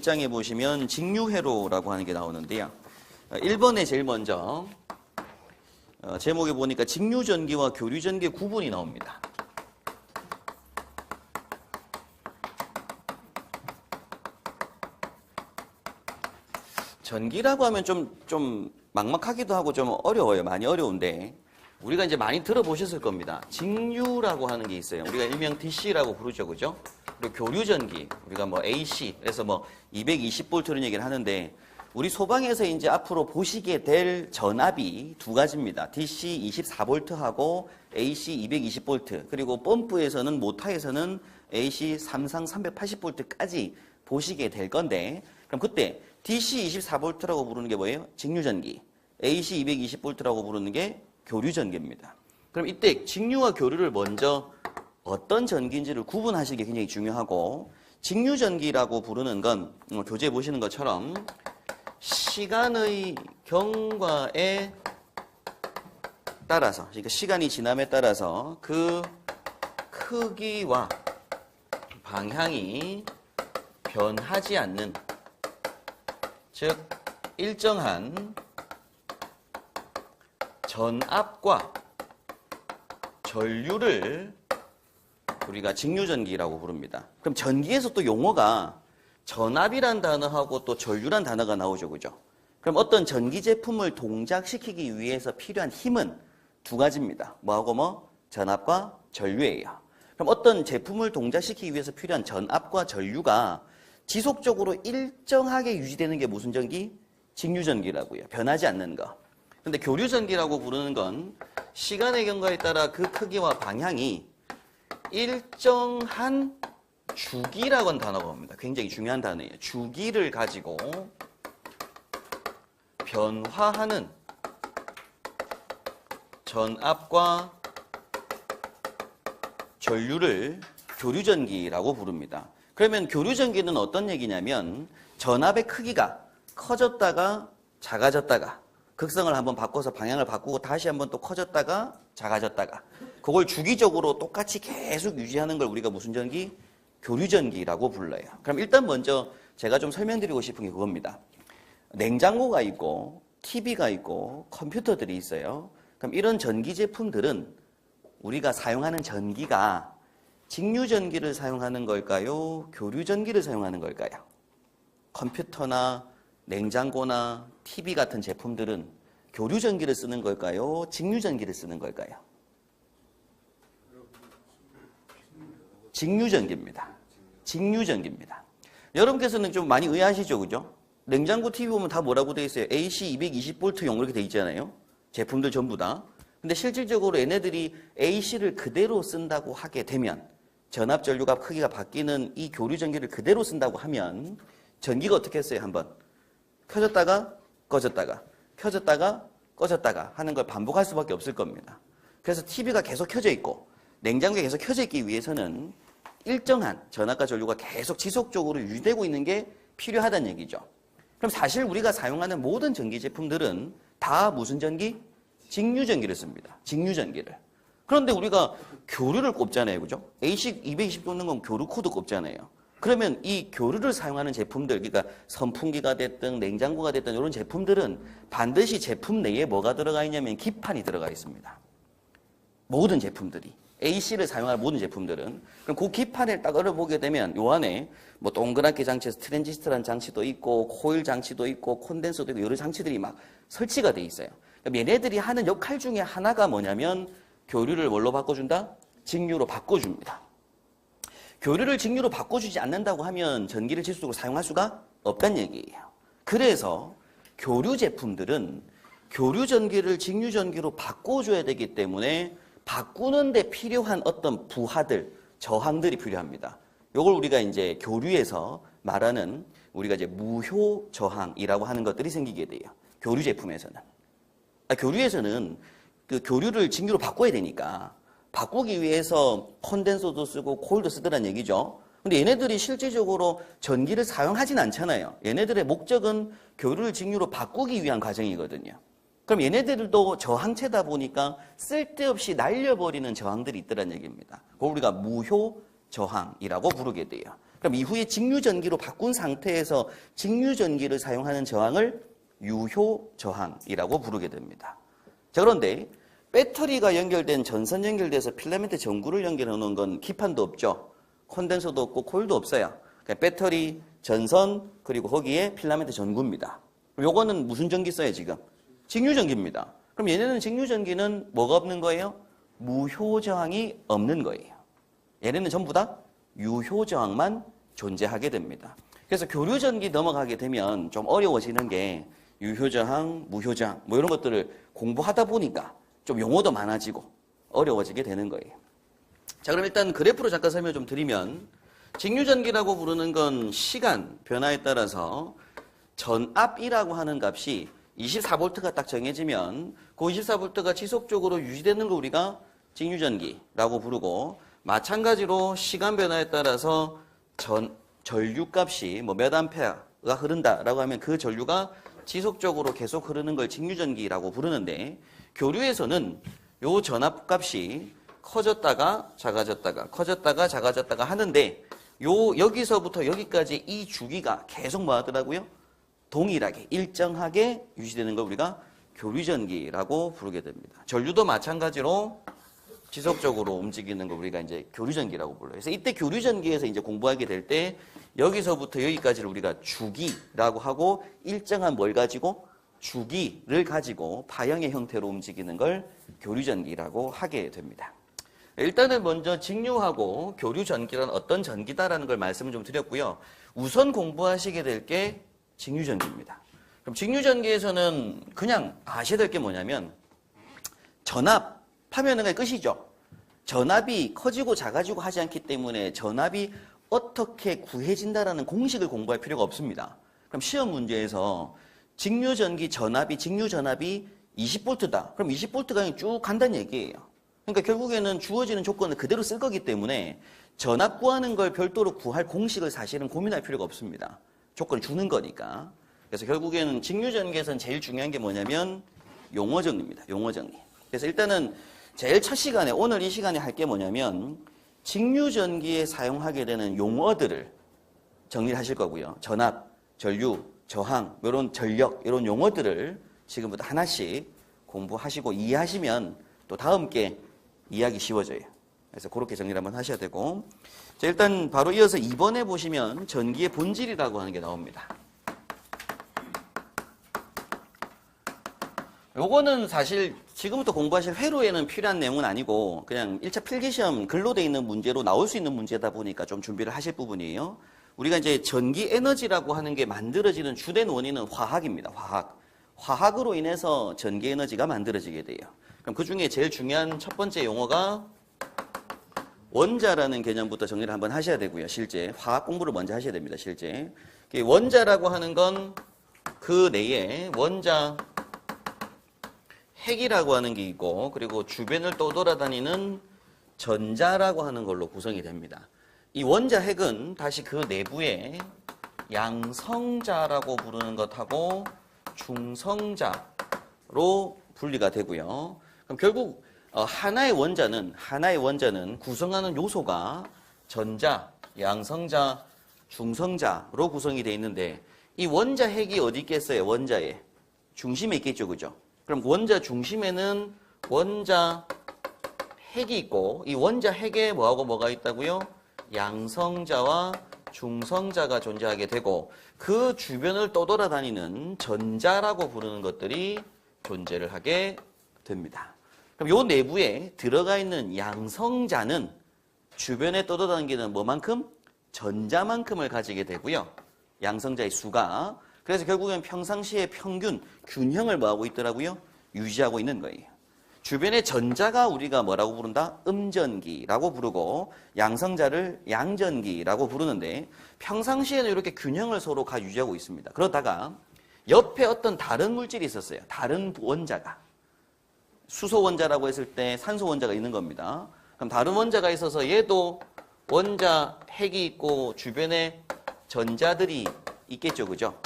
1장에 보시면 직류회로라고 하는 게 나오는데요. 1번에 제일 먼저 제목에 보니까 직류전기와 교류전기의 구분이 나옵니다. 전기라고 하면 좀 막막하기도 하고 좀 어려워요. 많이 어려운데 우리가 이제 많이 들어보셨을 겁니다. 직류라고 하는 게 있어요. 우리가 일명 DC라고 부르죠, 그죠? 그리고 교류전기, 우리가 뭐 AC, 그래서 뭐 220V를 얘기를 하는데 우리 소방에서 이제 앞으로 보시게 될 전압이 두 가지입니다. DC 24V하고 AC 220V, 그리고 펌프에서는 모터에서는 AC 삼상 380V까지 보시게 될 건데, 그럼 그때 DC 24V라고 부르는 게 뭐예요? 직류전기. AC 220V라고 부르는 게 교류전기입니다. 그럼 이때 직류와 교류를 먼저 어떤 전기인지를 구분하시는 게 굉장히 중요하고, 직류전기라고 부르는 건 교재에 보시는 것처럼 시간의 경과에 따라서, 그러니까 시간이 지남에 따라서 그 크기와 방향이 변하지 않는, 즉 일정한 전압과 전류를 우리가 직류전기라고 부릅니다. 그럼 전기에서 또 용어가 전압이란 단어하고 또 전류란 단어가 나오죠, 그죠? 그럼 어떤 전기 제품을 동작시키기 위해서 필요한 힘은 두 가지입니다. 뭐하고 뭐? 전압과 전류예요. 그럼 어떤 제품을 동작시키기 위해서 필요한 전압과 전류가 지속적으로 일정하게 유지되는 게 무슨 전기? 직류전기라고요. 변하지 않는 거. 근데 교류전기라고 부르는 건 시간의 경과에 따라 그 크기와 방향이 일정한 주기라고 하는 단어가 옵니다. 굉장히 중요한 단어예요. 주기를 가지고 변화하는 전압과 전류를 교류전기라고 부릅니다. 그러면 교류전기는 어떤 얘기냐면 전압의 크기가 커졌다가 작아졌다가 극성을 한번 바꿔서 방향을 바꾸고 다시 한번 또 커졌다가 작아졌다가 그걸 주기적으로 똑같이 계속 유지하는 걸 우리가 무슨 전기? 교류전기라고 불러요. 그럼 일단 먼저 제가 좀 설명드리고 싶은 게 그겁니다. 냉장고가 있고 TV가 있고 컴퓨터들이 있어요. 그럼 이런 전기 제품들은 우리가 사용하는 전기가 직류전기를 사용하는 걸까요? 교류전기를 사용하는 걸까요? 컴퓨터나 냉장고나 TV 같은 제품들은 교류전기를 쓰는 걸까요? 직류전기를 쓰는 걸까요? 직류전기입니다. 직류전기입니다. 여러분께서는 좀 많이 의아하시죠, 그죠? 냉장고 TV 보면 다 뭐라고 되어 있어요? AC 220V용 이렇게 되어 있잖아요. 제품들 전부 다. 근데 실질적으로 얘네들이 AC를 그대로 쓴다고 하게 되면, 전압 전류가 크기가 바뀌는 이 교류전기를 그대로 쓴다고 하면 전기가 어떻게 했어요? 한번 켜졌다가 꺼졌다가 켜졌다가 꺼졌다가 하는 걸 반복할 수밖에 없을 겁니다. 그래서 TV가 계속 켜져 있고 냉장고가 계속 켜져 있기 위해서는 일정한 전압과 전류가 계속 지속적으로 유지되고 있는 게 필요하다는 얘기죠. 그럼 사실 우리가 사용하는 모든 전기 제품들은 다 무슨 전기? 직류전기를 씁니다. 직류전기를. 그런데 우리가 교류를 꼽잖아요, 그죠? AC 220 꼽는 건 교류 코드 꼽잖아요. 그러면 이 교류를 사용하는 제품들, 그러니까 선풍기가 됐든 냉장고가 됐든 이런 제품들은 반드시 제품 내에 뭐가 들어가 있냐면 기판이 들어가 있습니다. 모든 제품들이. AC를 사용할 모든 제품들은. 그럼 그 기판을 딱 열어보게 되면 요 안에 뭐 동그랗게 장치에서 트랜지스터라는 장치도 있고 코일 장치도 있고 콘덴서도 있고 여러 장치들이 막 설치가 돼 있어요. 그럼 얘네들이 하는 역할 중에 하나가 뭐냐면 교류를 뭘로 바꿔준다? 직류로 바꿔줍니다. 교류를 직류로 바꿔주지 않는다고 하면 전기를 지속적으로 사용할 수가 없다는 얘기예요. 그래서 교류 제품들은 교류 전기를 직류 전기로 바꿔줘야 되기 때문에 바꾸는 데 필요한 어떤 부하들, 저항들이 필요합니다. 이걸 우리가 이제 교류에서 말하는 우리가 이제 무효 저항이라고 하는 것들이 생기게 돼요. 교류 제품에서는. 교류에서는 그 교류를 직류로 바꿔야 되니까 바꾸기 위해서 콘덴서도 쓰고 코일도 쓰더란 얘기죠. 근데 얘네들이 실질적으로 전기를 사용하진 않잖아요. 얘네들의 목적은 교류를 직류로 바꾸기 위한 과정이거든요. 그럼 얘네들도 저항체다 보니까 쓸데없이 날려버리는 저항들이 있더란 얘기입니다. 그걸 우리가 무효 저항이라고 부르게 돼요. 그럼 이후에 직류전기로 바꾼 상태에서 직류전기를 사용하는 저항을 유효저항이라고 부르게 됩니다. 자, 그런데 배터리가 연결된 전선 연결돼서 필라멘트 전구를 연결해 놓은 건 기판도 없죠. 콘덴서도 없고 코일도 없어요. 그러니까 배터리, 전선, 그리고 거기에 필라멘트 전구입니다. 요거는 무슨 전기 써요, 지금? 직류전기입니다. 그럼 얘네는 직류전기는 뭐가 없는 거예요? 무효저항이 없는 거예요. 얘네는 전부 다 유효저항만 존재하게 됩니다. 그래서 교류전기 넘어가게 되면 좀 어려워지는 게 유효저항, 무효저항 뭐 이런 것들을 공부하다 보니까 좀 용어도 많아지고 어려워지게 되는 거예요. 자, 그럼 일단 그래프로 잠깐 설명 좀 드리면 직류전기라고 부르는 건 시간 변화에 따라서 전압이라고 하는 값이 24V가 딱 정해지면 그 24V가 지속적으로 유지되는 걸 우리가 직류전기라고 부르고, 마찬가지로 시간 변화에 따라서 전류값이 뭐 몇 암페어가 흐른다라고 하면 그 전류가 지속적으로 계속 흐르는 걸 직류전기라고 부르는데, 교류에서는 요 전압값이 커졌다가 작아졌다가 커졌다가 작아졌다가 하는데 여기서부터 여기까지 이 주기가 계속 뭐 하더라고요? 동일하게 일정하게 유지되는 걸 우리가 교류전기라고 부르게 됩니다. 전류도 마찬가지로 지속적으로 움직이는 걸 우리가 이제 교류전기라고 불러요. 그래서 이때 교류전기에서 이제 공부하게 될 때 여기서부터 여기까지를 우리가 주기라고 하고, 일정한 뭘 가지고? 주기를 가지고 파형의 형태로 움직이는 걸 교류전기라고 하게 됩니다. 일단은 먼저 직류하고 교류전기란 어떤 전기다라는 걸 말씀을 좀 드렸고요. 우선 공부하시게 될 게 직류전기입니다. 그럼 직류전기에서는 그냥 아셔야 될 게 뭐냐면 전압하면은 끝이죠. 전압이 커지고 작아지고 하지 않기 때문에 전압이 어떻게 구해진다라는 공식을 공부할 필요가 없습니다. 그럼 시험 문제에서 직류전기 전압이 직류전압이 20V다. 그럼 20V가 쭉 간다는 얘기예요. 그러니까 결국에는 주어지는 조건을 그대로 쓸 거기 때문에 전압 구하는 걸 별도로 구할 공식을 사실은 고민할 필요가 없습니다. 조건을 주는 거니까. 그래서 결국에는 직류전기에서는 제일 중요한 게 뭐냐면 용어정리입니다. 용어정리. 그래서 일단은 제일 첫 시간에, 오늘 이 시간에 할 게 뭐냐면 직류전기에 사용하게 되는 용어들을 정리를 하실 거고요. 전압, 전류, 저항, 이런 전력, 이런 용어들을 지금부터 하나씩 공부하시고 이해하시면 또 다음 게 이해하기 쉬워져요. 그래서 그렇게 정리를 한번 하셔야 되고, 자, 일단 바로 이어서 2번에 보시면 전기의 본질이라고 하는 게 나옵니다. 요거는 사실 지금부터 공부하실 회로에는 필요한 내용은 아니고 그냥 1차 필기시험 글로 돼 있는 문제로 나올 수 있는 문제다 보니까 좀 준비를 하실 부분이에요. 우리가 이제 전기 에너지라고 하는 게 만들어지는 주된 원인은 화학입니다. 화학으로 인해서 전기 에너지가 만들어지게 돼요. 그럼 그 중에 제일 중요한 첫 번째 용어가 원자라는 개념부터 정리를 한번 하셔야 되고요. 실제 화학 공부를 먼저 하셔야 됩니다. 실제 원자라고 하는 건 그 내에 원자 핵이라고 하는 게 있고, 그리고 주변을 떠돌아다니는 전자라고 하는 걸로 구성이 됩니다. 이 원자 핵은 다시 그 내부에 양성자라고 부르는 것하고 중성자로 분리가 되고요. 그럼 결국 하나의 원자는 구성하는 요소가 전자, 양성자, 중성자로 구성이 되어 있는데, 이 원자 핵이 어디 있겠어요? 원자의 중심에 있겠죠, 그죠? 그럼 원자 중심에는 원자 핵이 있고, 이 원자 핵에 뭐하고 뭐가 있다고요? 양성자와 중성자가 존재하게 되고, 그 주변을 떠돌아다니는 전자라고 부르는 것들이 존재를 하게 됩니다. 그럼 요 내부에 들어가 있는 양성자는 주변에 떠돌아다니는 뭐만큼? 전자만큼을 가지게 되고요. 양성자의 수가. 그래서 결국엔 평상시에 평균, 균형을 뭐하고 있더라고요? 유지하고 있는 거예요. 주변의 전자가 우리가 뭐라고 부른다? 음전기라고 부르고, 양성자를 양전기라고 부르는데, 평상시에는 이렇게 균형을 서로 유지하고 있습니다. 그러다가 옆에 어떤 다른 물질이 있었어요. 다른 원자가. 수소 원자라고 했을 때 산소 원자가 있는 겁니다. 그럼 다른 원자가 있어서 얘도 원자 핵이 있고 주변에 전자들이 있겠죠, 그죠?